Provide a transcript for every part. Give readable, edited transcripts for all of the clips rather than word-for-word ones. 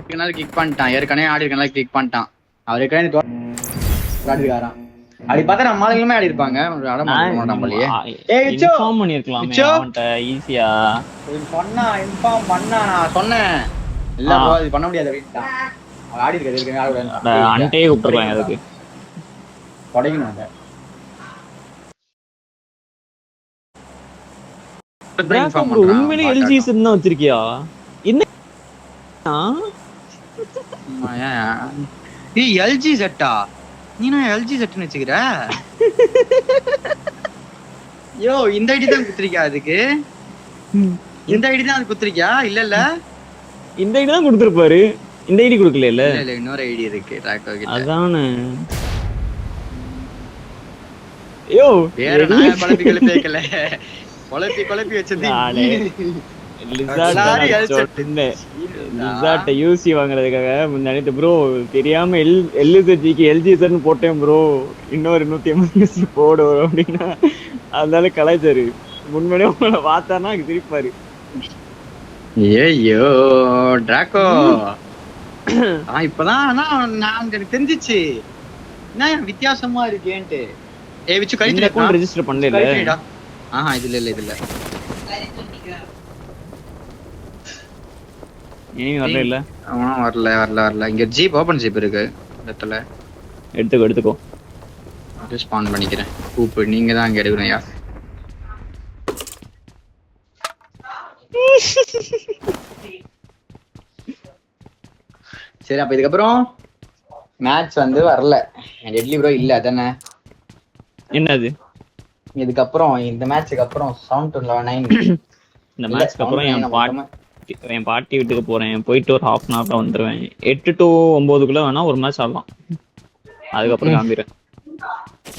Kick பண்ணிட்டான், ஏற்கனவே ஆடி இருக்கனால கிக் பண்ணிட்டான். அவர் ஏற்கனவே ஆடிருக்காராம். அப்படி பார்த்தா நம்ம ஆளுங்களுமே ஆடி இருப்பாங்க. இன்ஃபார்ம் பண்ணிருக்கலாமே அவன்கிட்ட ஈஸியா. இன்ஃபார்ம் பண்ணா நான் சொன்னேன் இல்ல ப்ரோ இது பண்ண முடியாது அப்படின்ட்டான். அவன் ஆடி இருக்காது ஏற்கனவே ஆட அன்டே கூப்பிட்டுருக்காங்க அதுக்கு தொடங்கணும் அதை. உண்மையிலே எல்ஜி தான் வச்சிருக்கியா? என்ன எல்ஜி செட்டா? நீ எல்ஜி செட்னு வச்சுக்கிற? யோ இந்த ஐடி தான் குத்துறியா? அதுக்கு இந்த ஐடி தான் அது குத்துறியா? இல்ல இல்ல இந்த ஐடி தான் கொடுத்திருப்பாரு. இந்த ஐடி கொடுக்கல இல்ல இல்ல இன்னொரு ஐடி இருக்கு ட்ராக்கோ கிட்ட. அதானே யோ வேற நான் குழப்பி கேக்கல. குழப்பி வச்சது லிசார்ட்ட யூசி வாங்குறதுக்காக முன்னாடி ப்ரோ தெரியாம எல்ஜிக்கு எல்ஜிசன் போட்டேன் ப்ரோ, இன்னொரு 150 யூசி போடும் அப்படின்னா அதனால கலாய்ச்சாரு. முன்மணியே உங்களை பார்த்தானா சிரிப்பாரு. ஐயோ டிராக்கோ இப்பதான் நான் எனக்கு தெரிஞ்சிச்சு என்ன வித்தியாசமா இருக்கேன்ட்டு. விச்சு கழிச்சு ரெஜிஸ்டர் பண்ணல. இதுல இல்ல வரல இல்ல வரல. இங்க ஜீப் ஓபன் ஜீப் இருக்கு இடத்துல. எடுத்துக்கோ ஸ்பான் பண்ணிக்கிறேன். கூப்பு நீங்க தான் அங்க எடுக்கணும் யா. சரி அப்ப இதுக்கப்புறம் மேட்ச் வந்து வரல. டெட்லி ப்ரோ இல்ல அதானே? என்னது இதுக்கப்புறம் இந்த மேட்ச்சுக்கு அப்புறம் சவுண்ட் 9 இந்த மேட்ச்க்கு அப்புறம் என் பாட்டி வீட்டுக்கு போறேன். போயிட்டு ஒரு ஹாஃப் அன் ஹவர்ல வந்துருவேன். 8 to 9 வேணா ஒரு மேட்ச் ஆடலாம். அதுக்கப்புறம் கிளம்பிடுறேன்.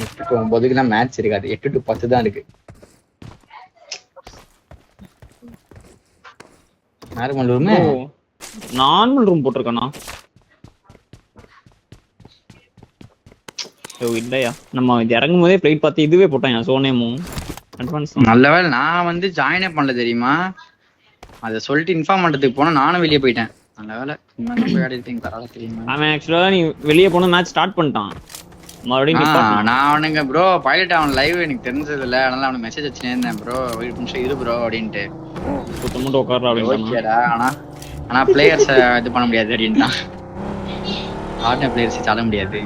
8 to 9 மேட்ச் இருக்காது. 8 to 10 தான் இருக்கு. நார்மல் ரூம் போட்டிருக்கேனா? இல்லையா நம்ம இறங்கும் போதே பிளைட் பார்த்து இதுவே போட்டான் சோனேமும் அட்வான்ஸ். நல்ல வேலை நான் வந்து ஜாயினே பண்ணல தெரியுமா? அதை சொல்லிட்டு இன்ஃபார்ம் பண்றதுக்கு போனா நானும் வெளியே போயிட்டேன். நல்ல வேலை தெரியுமா? அவன் ஆக்சுவலா நீ வெளியே போன மேட்ச் ஸ்டார்ட் பண்ணிட்டான் மறுபடியும். நான் அவனுங்க ப்ரோ பைலட் அவன் லைவ் எனக்கு தெரிஞ்சது இல்ல, அதனால அவனுக்கு மெசேஜ் வச்சுனே இருந்தேன் ப்ரோ ஒரு நிமிஷம் இரு ப்ரோ அப்படின்ட்டு. சுத்தமுட்டு உட்கார்றா அப்படின்டா. ஆனா பிளேயர்ஸ் இது பண்ண முடியாது அப்படின்ட்டான். ஆர்டினரி பிளேயர்ஸ் சாட முடியாது.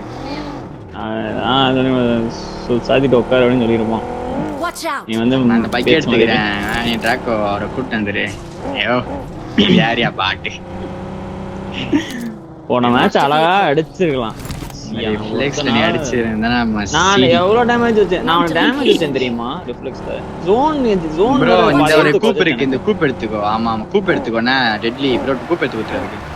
சாதிட்டு உட்கார அப்படின்னு சொல்லிருப்பான். நீ வந்து அந்த பைக் எடுத்துக்கிறேன் நீ டிராக்கோ அவரை கூப்பிட்டு வந்துரு. ஐயோ யாரியா பாட்டு போன மேட்ச் அழகா அடிச்சிருக்கலாம். நான் எவ்வளவு டேமேஜ் வச்சேன்? நான் டேமேஜ் வச்சேன் தெரியுமா? ரிஃப்ளெக்ஸ்ல ஜோன் ப்ரோ இந்த ஒரு கூப் இருக்கு, இந்த கூப் எடுத்துக்கோ. ஆமா கூப் எடுத்துக்கோண்ணே டெட்லி ப்ரோ. கூப் எடுத்து கொடுத்துருக்கு.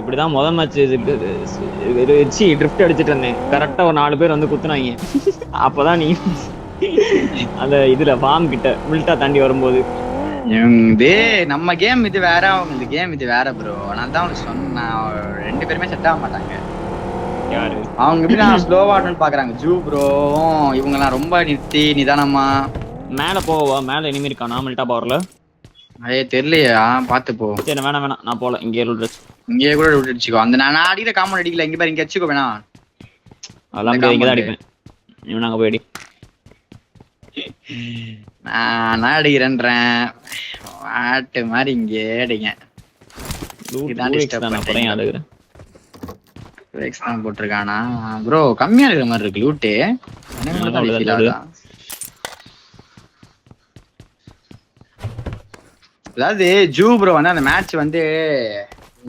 இப்படிதான் முதல் மேட்ச் வச்சு ட்ரிஃப்ட் அடிச்சிட்டு இருந்தேன். கரெக்டா ஒரு 4 பேர் வந்து குத்துனாங்க. அப்பதான் நீ அந்த இதுல ஃபார்ம் கிட்ட மில்ட்டா தாண்டி வரும்போது நம்ம கேம் இது வேற, அவங்க கேம் இது வேற ப்ரோ. நான் தான் உனக்கு சொன்னேன் 2 பேருமே செட் ஆக மாட்டாங்க. யாரு அவங்க எப்படி நான் ஸ்லோவா ஆடணும்னு பாக்குறாங்க. ஜூ ப்ரோ இவங்கலாம் ரொம்ப நிதானமா. மேல போவா? மேல இனிமே இருக்கா? நான் மில்ட்டா பவர்ல தெரியலையா? பாத்து போ. சரி வேணாம் நான் போல. இங்கே இங்கே கூட அடிச்சுக்கோ. அந்த நான் அடிக்கிற காம்பவுண்ட் அடிக்கல. இங்க பாரு இங்க அடிச்சுக்கோ. வேணாம் அதெல்லாம் இங்க தான் அடிப்பேன். இவன் நாங்க போய் அடி. நான் அடிக்கிறேன்றேன் ஆட்டு மாதிரி இங்கே அடிங்க. போட்டிருக்கானா ப்ரோ? கம்மியா இருக்கிற மாதிரி இருக்கு லூட்டு. அதாவது ஜூ ப்ரோ வந்து அந்த மேட்ச் வந்து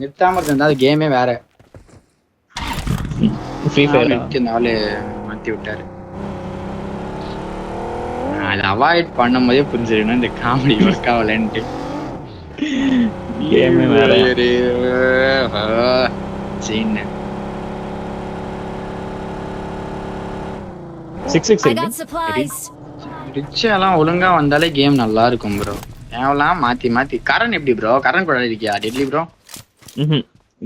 நிறுத்தாம இருந்தா அது கேமே வேற. மாத்தி விட்டாரு. அதை அவாய்ட் பண்ணும் போதே புரிஞ்சிருக்கணும் இந்த காமெடி ஒர்க் ஆகலன்ட்டு. ரிச்செல்லாம் ஒழுங்கா வந்தாலே கேம் நல்லா இருக்கும் ப்ரோ. தேவலாம் மாத்தி கரண் எப்படி ப்ரோ? கரண் கூட இருக்கியா டெட்லி ப்ரோ?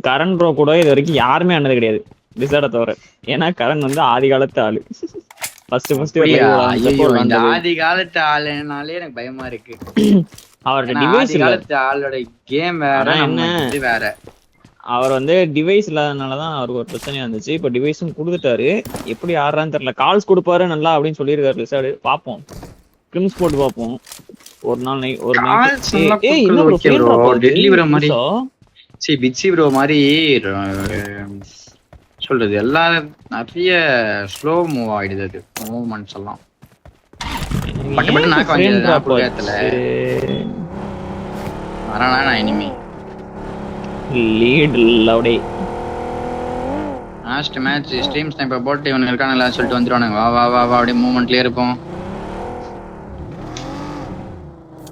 கரண் ப்ரோ கூட இது வரைக்கும் யாருமே ஆனது கிடையாது லிசார்ட தவிர. ஏன்னா கரண் வந்து ஆதி காலத்து ஆளு. ஃபர்ஸ்ட் ஆதி காலத்து ஆளுனாலே எனக்கு பயமா இருக்கு. அவரோட ஏன்னா டிவைஸ் ஆதி இல்ல. காலத்து ஆளோட கேம் வேற, ஆனா என்ன, நம்ம இது வேற. அவர் வந்து டிவைஸ் இல்லாதனாலதான் அவருக்கு ஒரு பிரச்சனையா இருந்துச்சு. இப்ப டிவைஸும் கொடுத்துட்டாரு. எப்படி ஆடுறான்னு தெரியல. கால்ஸ் கொடுப்பாரு நல்லா அப்படின்னு சொல்லியிருக்காரு லிசார்டு. பாப்போம், ஸ்கிரிம்ஸ் போட்டு பாப்போம் ஒரு நாள் ஒரு நைட். கால்ஸ் எல்லாம் ஏய் குடுக்குறது என்ன bro okay frame bro. Drop ஆகுது டெல்லி ப்ரோ மாதிரி, புதுசா? சரி பிட்சி ப்ரோ மாதிரி சொல்றது எல்லாம் நிறைய ஸ்லோ மூவ் ஆயிடுது. அது மூவ்மெண்ட்ஸ் எல்லாம் பட்டு பட்டு நாக்கு ஃப்ரேம் வாங்கிடுது. நான் டிராப் புரியத்துல வரானா நான் இனிமே லீட் லவுடே. லாஸ்ட் மேட்ச் ஸ்ட்ரீம் ஸ்னைப்பர் போட்டு இவனுக்கு இருக்கானுங்களா சொல்லிட்டு வந்துருவானுங்க. வா வா வா வா அப்படியே மூவ்மெண்ட்லயே இருப்போம்.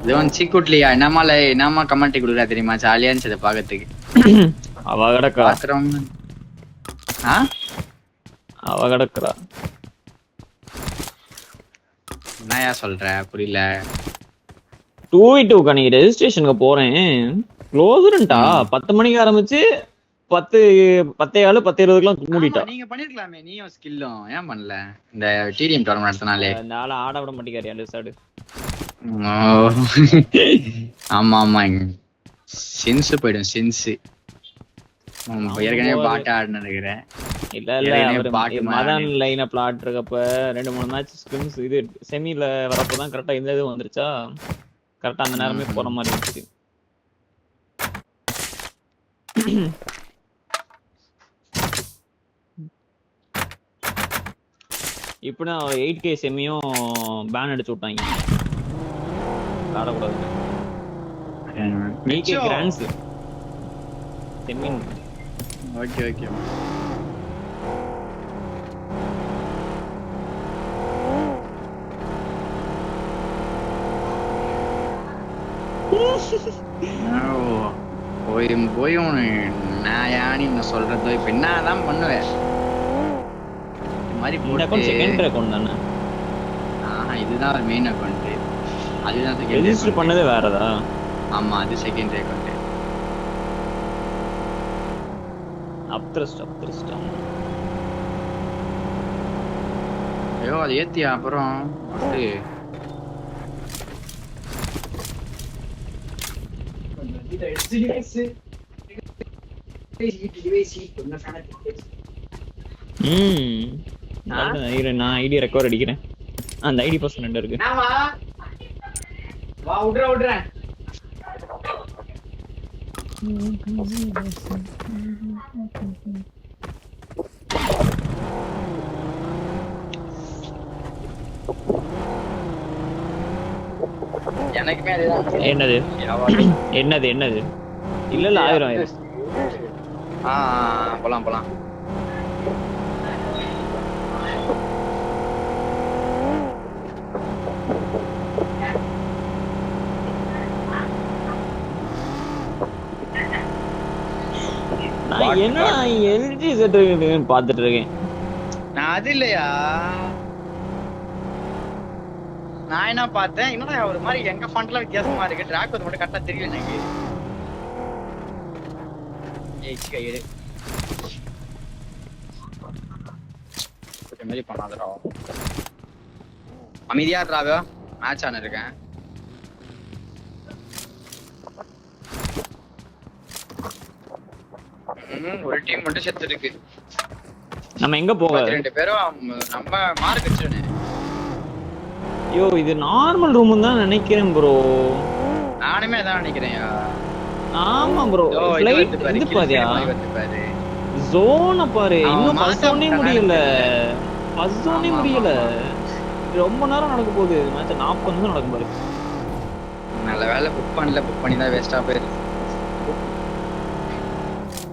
இது வந்து சீக்குட்லியா என்னமா கமெண்ட் கொடுக்குறா தெரியுமா? ஜாலியா இருந்துச்சு அதை பாக்கிறதுக்கு. அவ கிடக்குறா, பாக்குறவங்க அவ கிடக்குறா. என்னயா சொல்ற புரியல. 2v2 நீ ரெஜிஸ்ட்ரேஷனுக்கு போறேன். க்ளோஸ்டா 10 மணிக்கு ஆரம்பிச்சு 10:10 10:20க்குலாம் மூடிட்டா. நீங்க பண்ணிருக்கலாமே நீயும் ஸ்கில்லும், ஏன் பண்ணல? இந்த டிடிஎம் டோர்னமெண்ட் நடத்தினாலே இந்த ஆள ஆட விட மாட்டேங்காரு லிசார்டு. ஆமா ஆமா, சென்ஸ் போயிடும் சென்ஸ். ஏற்கனவே பாட்டு ஆடுன்னு நினைக்கிறேன். இல்ல இல்ல, அவரு மதன் லைன் அப்ல ஆடுறப்ப 2-3 மேட்ச் ஸ்கிரிம்ஸ் இது செமில வரப்பதான் கரெக்டா இந்த இது வந்துருச்சா, கரெக்டா அந்த நேரமே போற மாதிரி இருந்துச்சு. இப்படிதான் 8K செமியும் பேன் அடிச்சு விட்டாங்க. ஆடக்கூடாது. 8K grants semi. Okay okay. போயும் நான் யானி சொல்றது இப்ப என்னதான் பண்ணுவேன். செகண்டரி அக்கவுண்ட் தானே? இதுதான் ஒரு மெயின் அக்கவுண்ட். அதுதான் ரெஜிஸ்டர் பண்ணதே வேறதா? ஆமா, அது செகண்டரி அக்கவுண்ட். அப்த்ரஸ்ட். ஐயோ அது ஏத்தியா அப்புறம் வந்து நான் ஐடி ரெக்கார்ட் அடிக்கிறேன். அந்த ஐடி பர்சன் இருக்கு. வா விடுறேன். எனக்குமே அதுதான். என்னது இல்ல 1000 போலாம். நான் என்ன எல்ஜி செட் பாத்துட்டு இருக்கேன். நான் அது இல்லையா, நான் என்ன பார்த்தேன், என்னடா ஒரு மாதிரி எங்க ஃபண்ட்ல வித்தியாசமா இருக்கு. டிராக் வந்து மட்டும் கரெக்டா தெரியல எனக்கு. கையெடு மாதிரி பண்ணாதடா. அமைதியா இருடா, மேட்ச் ஆன இருக்கேன். ஒரு டீம் மட்டும் செத்து இருக்கு. நம்ம எங்க போக? 2 பேரும் நம்ம மார்க் வச்சிருனே. ஐயோ இது நார்மல் ரூம் தான் நினைக்கிறேன் ப்ரோ. நானுமே அதான் நினைக்கிறேன். ஆமா ப்ரோ, ஃளைட் இது பாதியா ஜோன் பாரு. இன்னும் பஸ்ஸோனே முடியல. ரொம்ப நேரம் நடக்க போகுது மேட்ச். 40 நிமிஷம் நடக்கும் பாரு. நல்ல வேலை புக் பண்ணி தான் வேஸ்டா போயிரு.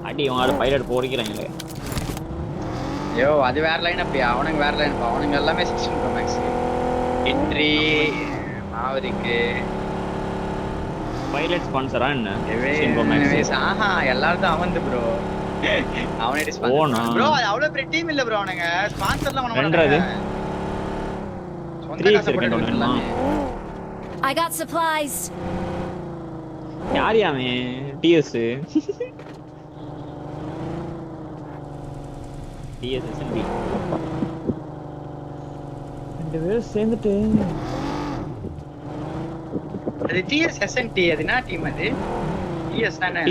அடி அவங்களோட பைலட் போடிக்கிறாங்களே. ஐயோ அது வேற லைன் அப்படியா? அவனுங்க வேற லைன். அவனுங்க எல்லாமே 16 Pro Max. என்ட்ரி மாவரிக்கு பைலட் ஸ்பான்சரா என்ன? ஆஹா எல்லாரும் தான் அவன் ப்ரோ. அவனே ஸ்பான்சர் ப்ரோ. அவ்வளவு பெரிய டீம் இல்ல ப்ரோ. அவனுங்க ஸ்பான்சர்லாம் பண்ண மாட்டாங்க. சொந்த காசு போட்டு விட்டுறலாம். I got supplies. யாரியாமே டிஎஸ் SNB 2 பேரும் சேர்ந்துட்டு அது டிஎஸ் எஸ்என்டி அது என்ன டீம் அது? டிஎஸ் தானே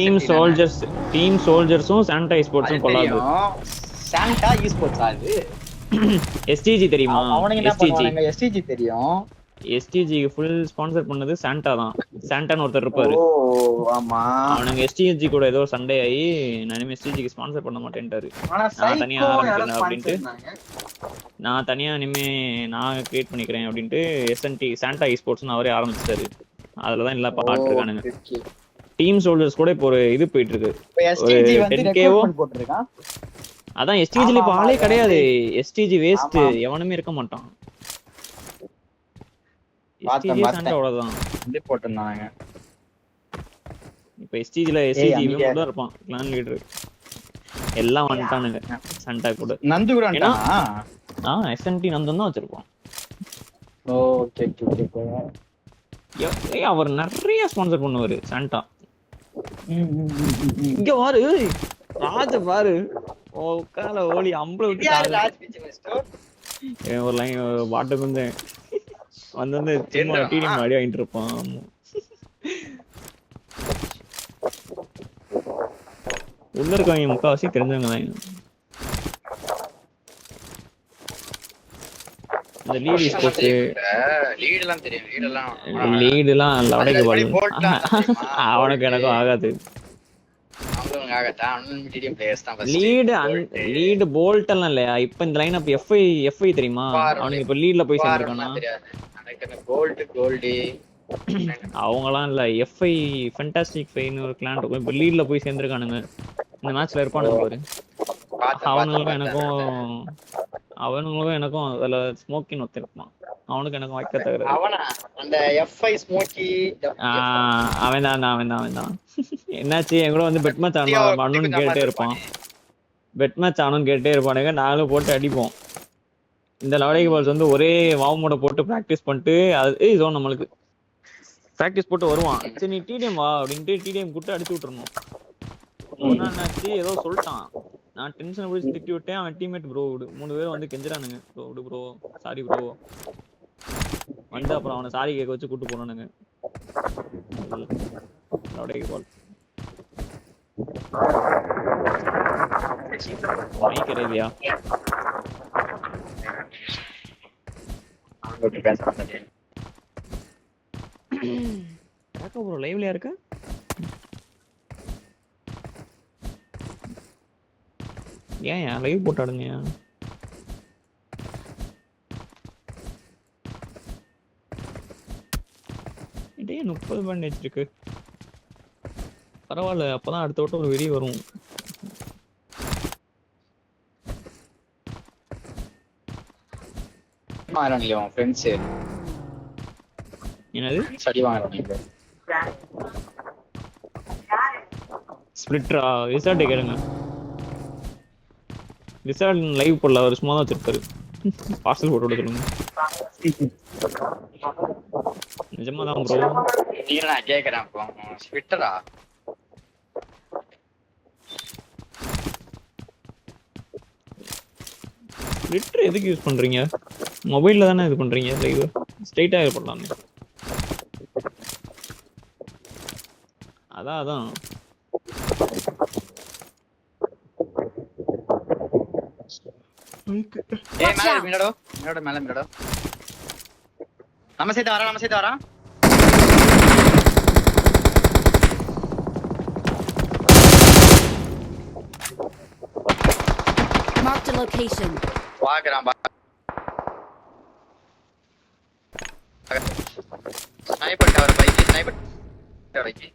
டீம் சோல்ஜர்ஸும் சாண்டா ஸ்போர்ட்ஸும் கொலாபு. சாண்டா ஈஸ்போர்ட்ஸ் அது. எஸ்டிஜி தெரியுமா? அவனுங்க என்ன பண்ணுவாங்க? எஸ்டிஜி தெரியும். எஸ்டிஜிக்கு ஃபுல் ஸ்பான்சர் பண்ணது சாண்டா தான். சாண்டான்னு ஒருத்தர் இருப்பாரு. ஓ ஆமா. அவனுங்க எஸ்டிஜி கூட ஏதோ சண்டே ஆகி நான் எஸ்டிஜிக்கு ஸ்பான்சர் பண்ண மாட்டேன்ட்டாரு. நான் தனியா ஆரம்பிக்கிறேன் அப்படின்ட்டு நான் தனியா இனிமே நான் கிரியேட் பண்ணிக்கிறேன் அப்படின்ட்டு எஸ்என்டி சாண்டா ஸ்போர்ட்ஸ்னு அவரே ஆரம்பிச்சிட்டாரு. அதுலதான் எல்லாம் பாட்டு இருக்கானுங்க. டீம் சோல்ஜர்ஸ் கூட இப்போ ஒரு இது போயிட்டு இருக்கு. அதான் எஸ்டிஜில இப்ப ஆளே கிடையாது. எஸ்டிஜி வேஸ்ட், எவனுமே இருக்க மாட்டான். எஸ்டிஜி சாண்டா அவ்வளவுதான் வந்து போட்டுருந்தாங்க. இப்ப எஸ்டிஜில எஸ்டிஜி இவன் கூட இருப்பான் கிளான் லீடர். எல்லாம் வந்துட்டானுங்க சாண்டா கூட. நந்து கூட வந்துட்டானா? எஸ்என்டி நந்தன் தான் வச்சிருப்பான். Okay okay. அவர் நிறைய ஸ்பான்சர் பண்ணுவாரு சாண்டா. இங்க பாரு ராஜ பாரு கால ஓலி அம்பளை விட்டு ஒரு லைன் பாட்டுக்கு வந்து சும்மா டிடிஎம் அடி வாங்கிட்டு இருப்பான். உள்ள இருக்கவங்க முக்காவாசி தெரிஞ்சவங்க தான். இந்த லீட் ஸ்போர்ட்ஸ் லீடுலாம் லவடைக்கு பால் அவனுக்கு எனக்கும் ஆகாது. லீடு போல்ட் எல்லாம் இல்லையா? இப்ப இந்த லைன் அப் எஃப்ஐ தெரியுமா? அவனுக்கு இப்ப லீட்ல போய் சேர்ந்திருக்கானா? அவங்கலாம் இல்ல, எஃப்ஐ ஃபேண்டாஸ்டிக் ஃபைன்னு ஒரு கிளான் இருக்கும். இப்ப லீட்ல போய் சேர்ந்திருக்கானுங்க. இந்த மேட்ச்ல இருப்பானுங்க பாரு. அவனுங்களுக்கும் எனக்கும் அதுல ஸ்மோக்கின்னு ஒருத்தருப்பான். அவனுக்கு எனக்கும் வைக்க தவிர அவன் தான் என்னாச்சு என் கூட வந்து பெட் மேட்ச் ஆடணும்னு கேட்டே இருப்பான். பெட் மேட்ச் ஆடணும்னு கேட்டே இருப்பானுங்க. நாங்களும் போட்டு அடிப்போம். இந்த லவடைக்கு பால்ஸ் வந்து ஒரே வாவமோட போட்டு ப்ராக்டிஸ் பண்ணிட்டு அது ஜோன் நம்மளுக்கு ப்ராக்டிஸ் போட்டு வருவான். சரி நீ டிடிஎம் வா அப்படின்ட்டு டிடிஎம் கூட்டு அடிச்சு விட்டுருணும். என்னாச்சு ஏதோ சொல்லிட்டான். நான் டென்ஷன் போய் திட்டி விட்டேன். அவன் டீம்மேட் ப்ரோ 3 பேரும் வந்து கெஞ்சுறானுங்க. ப்ரோ விடு ப்ரோ, சாரி ப்ரோ வந்து அப்புறம் அவனை சாரி கேட்க வச்சு கூட்டு போனானுங்க. மைக்கரேவியா ப்ரோ லைவ்லயா இருக்கு? ஏன் லைவ் போட்டாடுங்க. இதே 30 பேண்டேஜ் இருக்கு. பரவாயில்ல, அப்பதான் அடுத்த வட்டம் ஒரு வெடி வரும். என்னது ஸ்பிளிட்டரா? ரிசார்ட் கேளுங்க. ரிசார்ட் லைவ் போடல, அவர் சும்மா தான் வச்சிருப்பாரு. பார்சல் போட்டு விட சொல்லுங்க. நிஜமா தான் ப்ரோ. நான் கேக்குறேன் ஸ்பிளிட்டரா? ஸ்பிளிட்டர் எதுக்கு யூஸ் பண்றீங்க? மொபைல்ல தானே இது பண்றீங்க. லைவ் ஸ்ட்ரைட்டா பண்ணலாமே. அதான் நம்ம சைடு வரா. Marked a location. பாக்குறான். Sniper tower bike, sniper tower.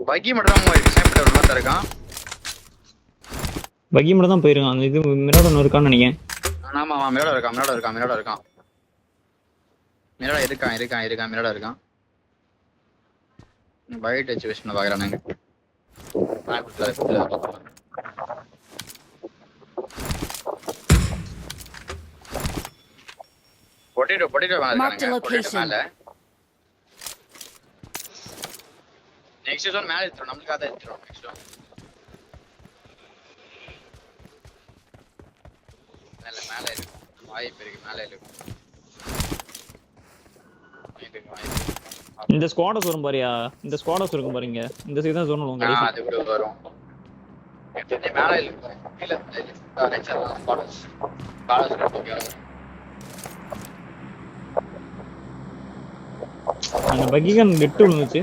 பக்கி மட்டும் தான் போயிருக்கு. ஸ்னைப்பர் டவர் மட்டும் இருக்கான். பக்கி மட்டும் தான் போயிருக்கான். அந்த இது மிராடோன் இருக்கான்னு நினைக்கிறேன். ஆமா மிராடோ இருக்கான். மிராடோ இருக்கான். பைட் வச்சு விஷ் பண்ண பாக்குறானுங்க. பொட்டேட்டோ மேல. நெக்ஸ்ட் ஜோன் மேல எடுத்துறோம். நமக்கு அத எடுத்துறோம். நெக்ஸ்ட் ஜோன் மேல இருக்கு. வாய்ப்பு இருக்கு மேலே இருக்கும். இந்த ஸ்குவாடஸ் வரும் பாரியா, இந்த ஸ்குவாடஸ் இருக்கும் பாருங்க, இந்த சைடு தான் ஜோன் வரும் கடைசி. அது கூட வரும். இது மேலே இருக்கும். கீழ நெச்சர் பாடஸ் ஓகே. அந்த பக்கிகன் நெட் விழுந்துச்சு.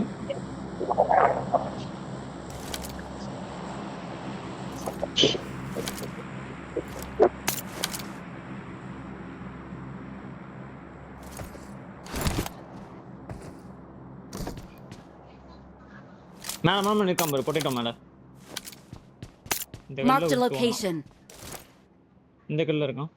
மேல மேல நிக்காம பாரு, பொட்டேட்டோ மேல. இந்த Marked a கல்ல location. இந்த கல்ல இருக்கான்.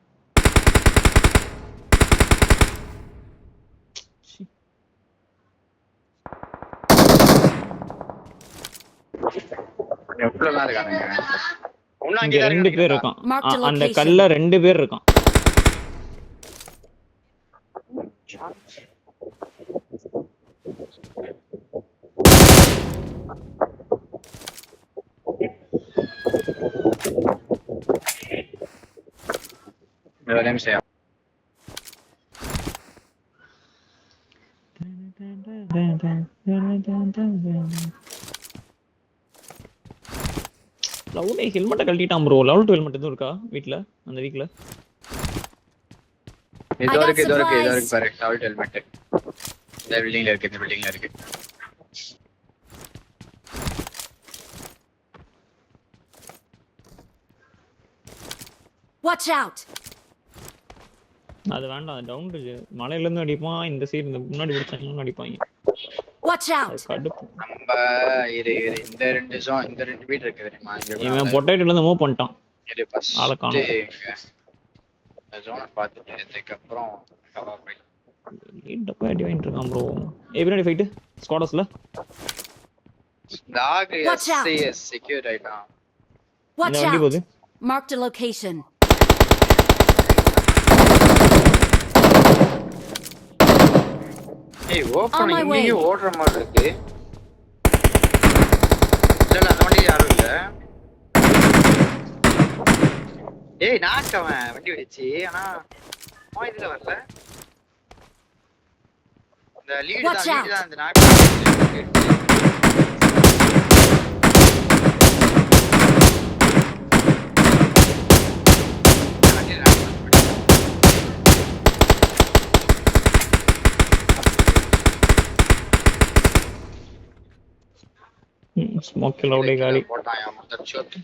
எவ்வளவு இருக்கானுங்க. இங்க ரெண்டு பேர் இருக்கான். Marked a அந்த location. கல்ல ரெண்டு பேர் இருக்கான். லவுடே ஹெல்மெட்டை கழட்டிட்டான் ப்ரோ. லெவல் 2 ஹெல்மெட் எதுவும் இருக்கா வீட்ல அந்த வீக்ல? இதோ இருக்கு பாரு டவல் ஹெல்மெட். இந்த பில்டிங்ல இருக்கு. Watch out. அது வேண்டாம், அது டவுன் இருக்கு. மலையில இருந்து அடிப்பான், இந்த சைடு இந்த முன்னாடி பிடிச்சாங்க அடிப்பாங்க. Watch out. கடுப்பு. நம்ம இந்த ரெண்டு வீட் இருக்கு தெரியுமா? இவன் பொட்டேட்டோல இருந்து மூவ் பண்ணிட்டான். இது ஃபர்ஸ்ட் ஆளை காணோம். ஜோனை பார்த்துட்டு அதுக்கு அப்புறம் கவா போய் டப்பா அடி வாங்கிட்டு இருக்கான் ப்ரோ. பின்னாடி ஃபைட் ஸ்குவாடஸ்ல. டாக் Watch out. எஸ்சிஎஸ் செக்யூர் ஆயிட்டான். Watch இந்த வண்டி out. போகுது. Marked a location. ஏய் On ஓபன் my way. இங்கேயும் ஓடுற மாதிரி இருக்கு. இல்ல அந்த வண்டி யாரும் இல்ல. ஏய் நாக்கவன் வண்டி வெச்சு ஆனா இதுல வரல. இந்த லீட் Watch out. தான் அந்த நாக்கு. ஸ்மோக் லவுடே காடி போட்டாயா மொத்த ஷாட்.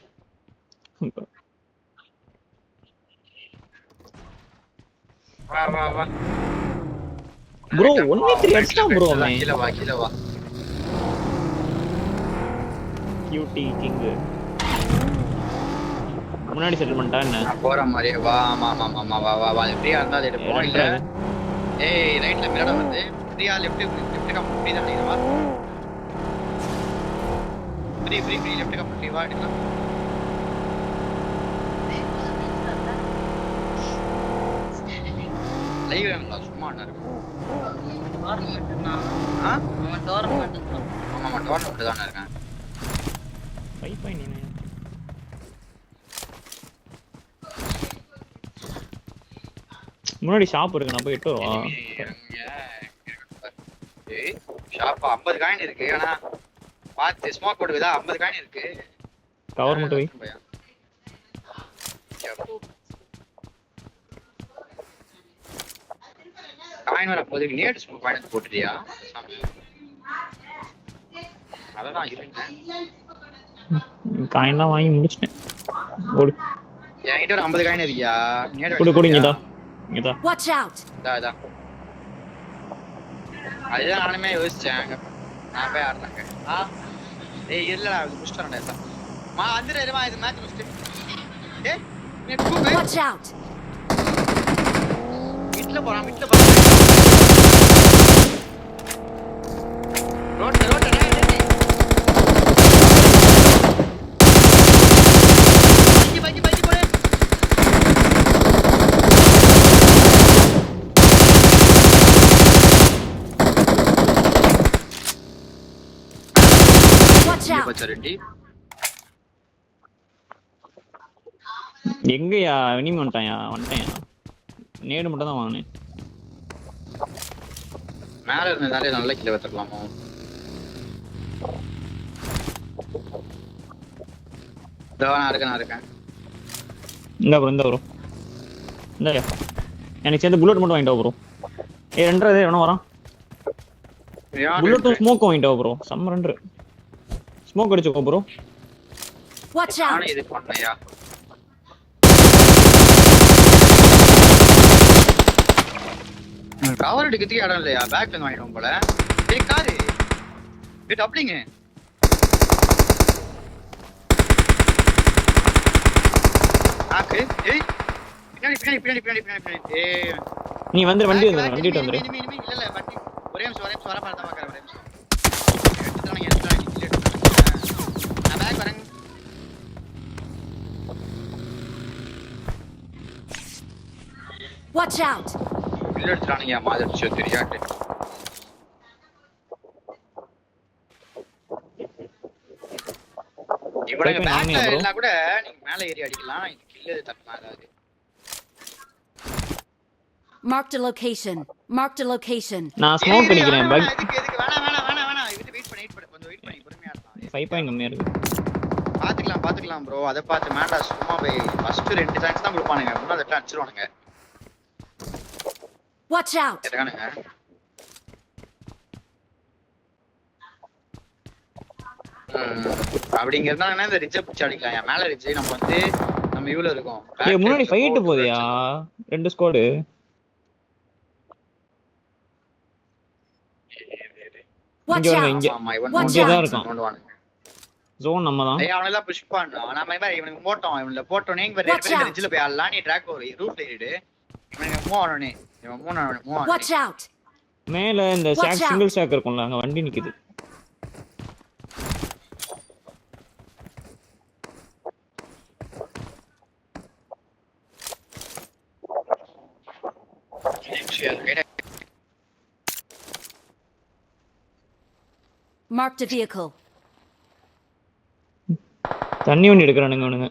வா ப்ரோ 1v3 அடிச்சா ப்ரோ அவன். கீழ வா கியூட்டி கிங் முன்னாடி செட்டில்மென்ட்டா என்ன? போற மாதிரி வா. ஆமா வா ஃப்ரீயா இருந்தா அது எடுப்போம். இல்ல ஏய் ரைட்ல மிரட வந்து ஃப்ரீயா லெஃப்ட் கம் ஃப்ரீ தான் நீங்க வா. ஃப்ரீ லெஃப்ட் கம் ஃப்ரீ வா எடுக்கலாம். லைவ் வேணும்ல சும்மா என்ன இருக்கு. அவன் டோர்னமெண்ட் தானே இருக்கான். 5.9 முன்னாடி ஷாப் இருக்கு, நான் போய் எட்டு வருவா. ஏய் ஷாப்பா 50 காயின் இருக்கு. ஆனா பாத்து ஸ்மோக் போடுதா 50 காயின் இருக்கு. கவர் மட்டும் வை. காயின் வர போது நேட் ஸ்மோக் காயின் போட்டுறியா? அததான் இருந்தேன். காயின்லாம் வாங்கி முடிச்சிட்டேன். ஓடு. என்கிட்ட ஒரு 50 காயின் இருக்கியா? நேட் குடு இங்கதா. Watch out. இதா அதுதான் நானுமே யோசிச்சேன். நான் போய் ஆடுறாங்க. ஏய் இல்லடா இது முடிச்சிட்டேன்டா எல்லாம். வந்துடுமா இது மேட்ச் முடிச்சிட்டு. ஏய் நீ கூப்பு. Watch out. வீட்ல போறான். ரோட் பைக்கி போடு. Watch out. பச்சரெட்டி எங்கயா இனிமே வந்துட்டாயா? நேடு மட்டும் தான் வாங்கினேன். மேல இருந்ததாலே நல்ல கிலோ எடுத்துக்கலாமோ. நான் இருக்கேன். இந்த ப்ரோ இந்த எனக்கு சேர்ந்து புல்லட் மட்டும் வாங்கிட்டு ப்ரோ. ரெண்டரை எவனோ வரான். புல்லட்டும் ஸ்மோக் வாங்கிட்டு ப்ரோ. சம்ம ரெண்டு ஸ்மோக் அடிச்சுக்கோ ப்ரோ. Watch out. இது பண்ணையா கவர் எடுக்கிறதுக்கு இடம் இல்லையா? பேக்ல இருந்து வாங்கிடுவோம் போல. ஏய் காரு இது அப்படிங்க ஆக்கு. ஏய் பின்னாடி. ஏய் நீ வந்து வண்டி வந்துரு. இல்ல வண்டி ஒரே நிமிஷம் வர பாருங்க ஒரே நிமிஷம். எடுத்துறாங்க நான் பேக் வரேன். Watch out. இல்ல எடுத்துறானுங்க மாதிரி தெரியாட்டு. இவனுங்க பேக்ல இல்லனா கூட நீங்க மேல ஏறி அடிக்கலாம். இது கில் தப்பா அதாவது. Marked a location. நான் ஸ்மோக் அடிக்கிறேன். பக் எதுக்கு வேணாம். இது வெயிட் பண்ணி கொஞ்சம் வெயிட் பண்ணி பொறுமையா இருக்கலாம். 5 பாயிண்ட் கம்மியா இருக்கு. பாத்துக்கலாம் ப்ரோ. அத பார்த்து மேண்டா சும்மா போய் ஃபர்ஸ்ட் 2 சான்ஸ் தான் கொடுப்பானுங்க. முன்னாடி அத அடிச்சிருவானுங்க. Watch out. இருக்கானுங்க. அப்படிங்க இருந்தாங்கன்னா இந்த ரிட்ஜ் பிடிச்சு அடிக்கலாம். மேல ரிட்ஜ் நம்ம வந்து நம்ம இவ்ளோ இருக்கும். ஏய் முன்னாடி ஃபைட் போகுதியா? ரெண்டு ஸ்குவாட். Watch out. ஆமா இவன் Watch இங்க தான் out. இருக்கான். ஜோன் நம்ம தான். ஏய் அவனெல்லாம் புஷ் பண்ணோம். நாம இவனுக்கு இவனுல போட்டோனே இங்க ரெண்டு பேர் ரிட்ஜ்ல போய் ஆடலாம். நீ ட்ராக் ஓவர் ரூஃப்ல ஏறிடு. இவனுக்கு மூவ் ஆனோனே. இவன் மூவ் ஆனோனே. Watch out. மேல இந்த ஷாக் சிங்கிள் ஷாக் இருக்கும்ல அங்க வண்டி நிக்குது. Marked a vehicle. தண்ணி வண்டி எடுக்கறானுங்க அவனுங்க.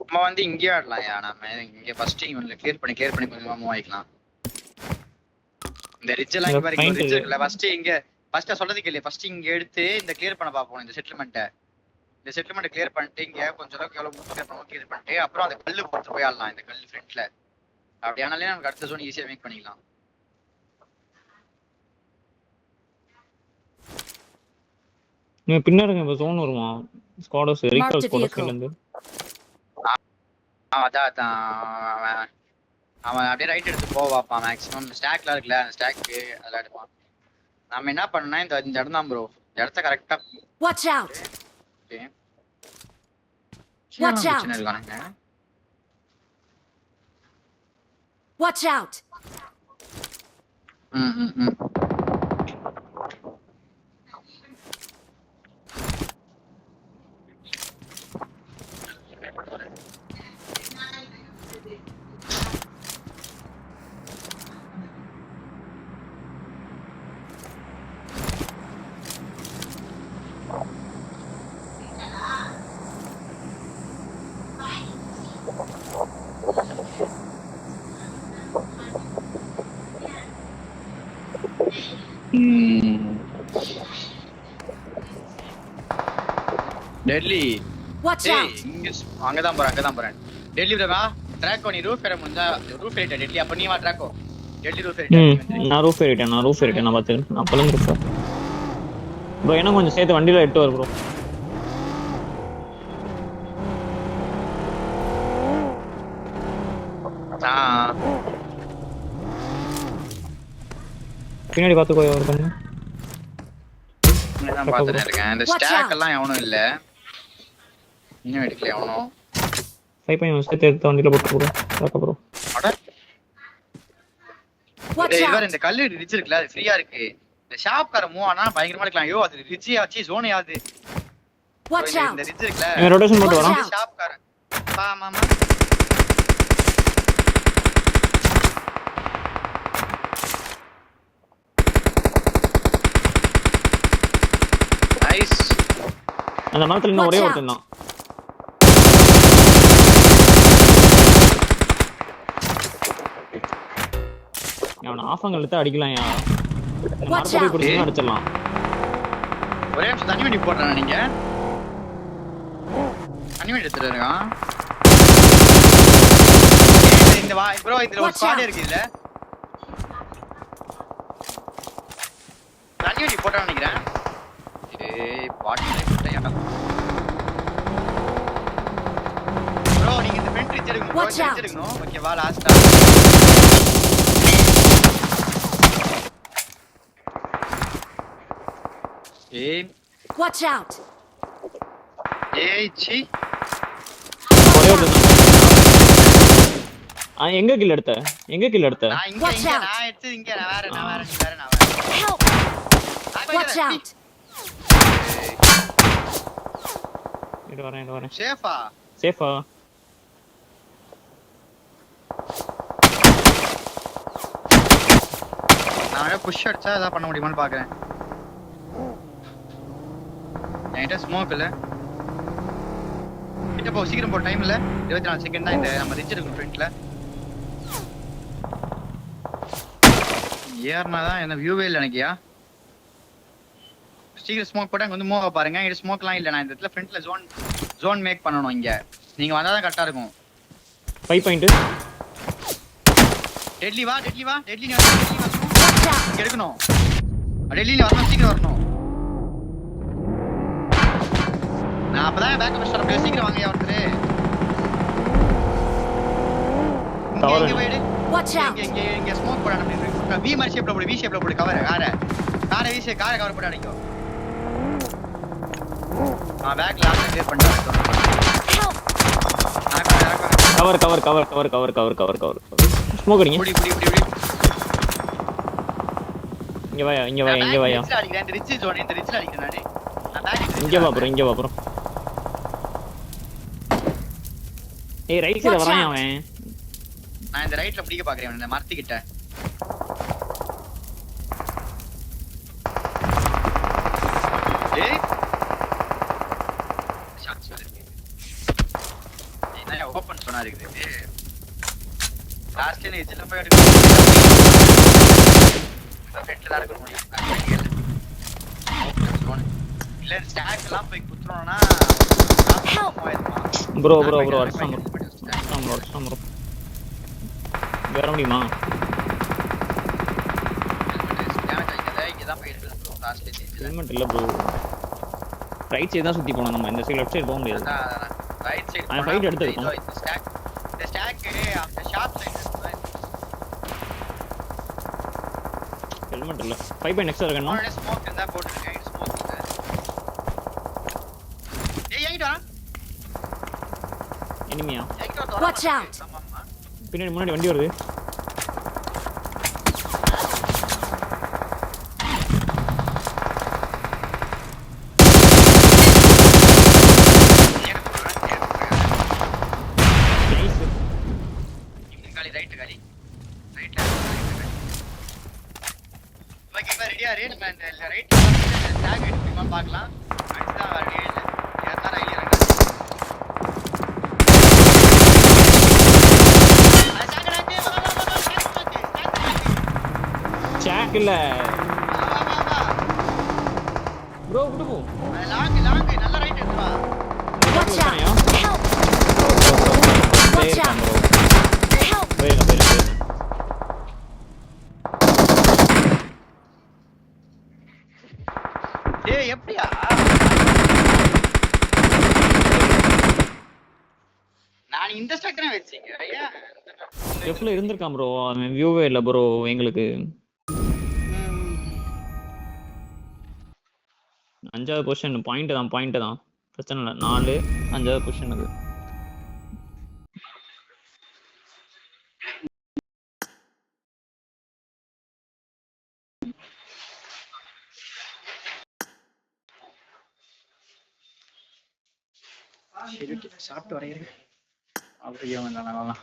நம்ம வந்து இங்கே ஆடலாம். நாம இங்க ஃபர்ஸ்ட் இவன்ல கிளியர் பண்ணி கொஞ்சமா மூவ் ஆயிக்கலாம். இந்த ரிட்ஜ் எல்லாம் இங்க வரைக்கும் ரிட்ஜ் இருக்குல. ஃபர்ஸ்ட் சொல்றது கேளு. ஃபர்ஸ்ட் இங்க எடுத்து இந்த கிளியர் பண்ண பாப்போம். இந்த செட்டில்மென்ட் கிளியர் பண்ணிட்டு இங்க கொஞ்சம் அளவுக்கு எவ்வளவு கிளியர் பண்ணிட்டு அப்புறம் அந்த கல்லு போட்டு போய் ஆடலாம். இந்த கல்லு ஃப்ரண்ட்ல அப்படி ஆனாலே நமக்கு அடுத்த ஜோன் ஈஸியா மேக் பண்ணிக்கலாம். நீ பின்னாடி இப்ப ஜோன் வருமா? ஸ்குவாடஸ் ரீகால் ஸ்குவாடஸ்ல இருந்து. அவன் அப்படியே ரைட் எடுத்து போவாப்பான். மேக்ஸிமம் ஸ்டாக்ல இருக்குல்ல அந்த ஸ்டாக்கு அதெல்லாம் எடுப்பான். நாம என்ன பண்ணனா இந்த இடம் தான் ப்ரோ. இந்த இடத்த கரெக்ட்டா Watch out. Okay Watch out. Watch out. Delhi Watch out. அங்கதான் போறேன். டெல்லி பிரவா ட்ராக் பண்ணி ரூஃப் ஏற முடிஞ்சா ரூஃப் ஏறிட்ட டெல்லி. அப்ப நீ வா ட்ராக்கோ. டெல்லி ரூஃப் ஏறிட்ட. நான் ரூஃப் ஏறிட்டேன். நான் பாத்துக்கிறேன். நான் பலங்க ரூஃப் ப்ரோ. என்ன கொஞ்சம் சேர்த்து வண்டியில எட்டு வர ப்ரோ. பின்னாடி பாத்துக்கோ. ஒரு கொஞ்சம் நான் பாத்துட்டே இருக்கேன். இந்த ஸ்டாக் எல்லாம் எவனும் இல்ல. இன்னும் எடுக்கல எவனும். 5 பாயிண்ட் சேர்த்து எடுத்து வண்டியில போட்டு ப்ரோ. பாக்க ப்ரோ. அட இவர் இந்த கல்லு ரிட்ஜ் இருக்குல அது ஃப்ரீயா இருக்கு. இந்த ஷாப் கார மூவ் ஆனா பயங்கரமா இருக்கலாம். ஐயோ அது ரிட்ஜ் ஆச்சு ஜோன் ஆச்சு. Watch out. இந்த ரிட்ஜ் இருக்குல ரொட்டேஷன் போட்டு வரோம். ஷாப் கார பா மாமா. நைஸ். அந்த மரத்துல இன்னும் Watch ஒரே out. ஒருத்தன் தான். அவனை ஆஃபங்க இழுத்து அடிக்கலாம் யா. இந்த Watch மரத்தை போய் out. பிடிச்சி அடிச்சிடலாம். ஒரே நிமிஷம் தண்ணி வண்டி போடுறேன். நீங்க தண்ணி வண்டி எடுத்துட்டு இருக்கான். இந்த வா ப்ரோ, இதுல ஒரு Watch ஸ்குவாட் out. இருக்கு. இல்ல தண்ணி வண்டி போட்டான்னு நினைக்கிறேன். ஏய் பாட்டிலே போட்டேன். ப்ரோ நீங்க இந்த ஃப்ரண்ட் ரிட்ஜ் எடுக்கணும். Watch out. எடுக்கணும். ஓகேவா? லாஸ்டா ஏய் Watch out. ஏய் சி ஒரே ஒருத்தன் தான். எங்க கில் எடுத்த? எங்க கில் எடுத்த? நான் இங்க Watch out. நான் எடுத்து இங்க நான் வேற நீ வேற. Help. Watch out. இது வரேன். சேஃபா சேஃபா? நான் புஷ் அடிச்சா ஏதாவது பண்ண முடியுமான்னு பாக்குறேன். என்கிட்ட ஸ்மோக் இல்ல. கிட்ட போ, சீக்கிரம் போ. டைம் இல்ல. 24 செகண்ட் தான். இந்த நம்ம ரிட்ஜ் இருக்கு ஃப்ரண்ட்ல. ஏர்னாதான் என்ன வியூவே இல்ல எனக்குயா. சீக்கிரம் ஸ்மோக் போட்டு அங்க வந்து மூவ் பாருங்க. இது ஸ்மோக்லாம் இல்ல. நான் இந்த இடத்துல ஃப்ரண்ட்ல ஜோன் மேக் பண்ணனும். இங்க நீங்க வந்தா தான் கரெக்ட்டா இருக்கும். 5 பாயிண்ட். டெட்லி வா. டெட்லி நீ வந்து டெட்லி வா. Watch out. இங்க எடுக்கணும். டெட்லி நீ வரணும். சீக்கிரம் வரணும். நான் அப்பதான் பேக்கப் ஸ்டார்ட் பண்ணி சீக்கிரம் வாங்க ஒருத்தரே. இங்க போயிடு. Watch out. இங்க ஸ்மோக் போட நம்ம வி மாதிரி ஷேப்ல போடு. வி ஷேப்ல போடு. கவர் காரை வி ஷேப் காரை கவர் போட்டு அடிக்கும். பேக் லாஸ்ட் கிளியர் பண்ணிட்டேன். Help. கவர். ஸ்மோக் அடிங்க. புடி. இங்க வாயா. ரிட்ஜ்ல அடிக்கிறேன். இந்த ரிட்ஜ் ஜோன் இந்த ரிட்ஜ்ல அடிக்கிறேன் நானு. நான் பேக் இங்க வா ப்ரோ. ஏய் ரைட் சைடுல வரான் அவன். நான் இந்த ரைட்ல பிடிக்க பாக்குறேன். இந்த மரத்து கிட்ட ஏய் ஷாட்ஸ் வருது. என்ன ஓபன் பண்ணா இருக்குது. லாஸ்ட்ல எஜ்ல போய் எடுக்கணும். ஃப்ரண்ட்ல தான் இருக்க முடியும். இல்ல ஸ்டாக் எல்லாம் போய் குத்துறோம்னா ப்ரோ அடிச்சாம் ப்ரோ. வர முடியுமா? ஹெல்மெட் இல்ல ப்ரோ. ரைட் சைடு தான் சுத்தி போணும் நம்ம. இந்த சைடு லெஃப்ட் சைடு போக முடியாது. ரைட் சைடு நான் ஃபைட் எடுத்துட்டோம். இந்த ஸ்டாக் அந்த ஷார்ப் சைடு ஹெல்மெட் இல்ல. 5 பாயிண்ட் எக்ஸ்ட்ரா இருக்கணும். நான் ஸ்மோக் இருந்தா போட்டுருக்கேன். ஸ்மோக் இருக்கு. ஏய் எங்கடா? எனிமியா? Watch out. பின்னாடி முன்னாடி வண்டி வருது. நம்ம இந்த ரைட் டாக் எடுத்துமா பார்க்கலாம். அடுத்து வர ஏழு ஏறனா ஐ இறங்க. சாக் இல்ல ப்ரோ விடு போ. லாங் நல்ல ரைட் எடுத்து வா. Watch out. Help. Watch out. Help. போயிரு. ஏய் எப்படியா? நான் இந்த ஸ்ட்ரக்சரே வெச்சீங்க. ஐயா லெஃப்ட்ல இருந்திருக்கான் ப்ரோ. அவன் வியூவே இல்ல ப்ரோ எங்களுக்கு. 5வது பொசிஷன் பாயிண்ட் தான். பிரச்சனை இல்ல. 4 5வது பொசிஷன் அது. சாப்பிட்டு வரேன். அப்படியே வந்தானே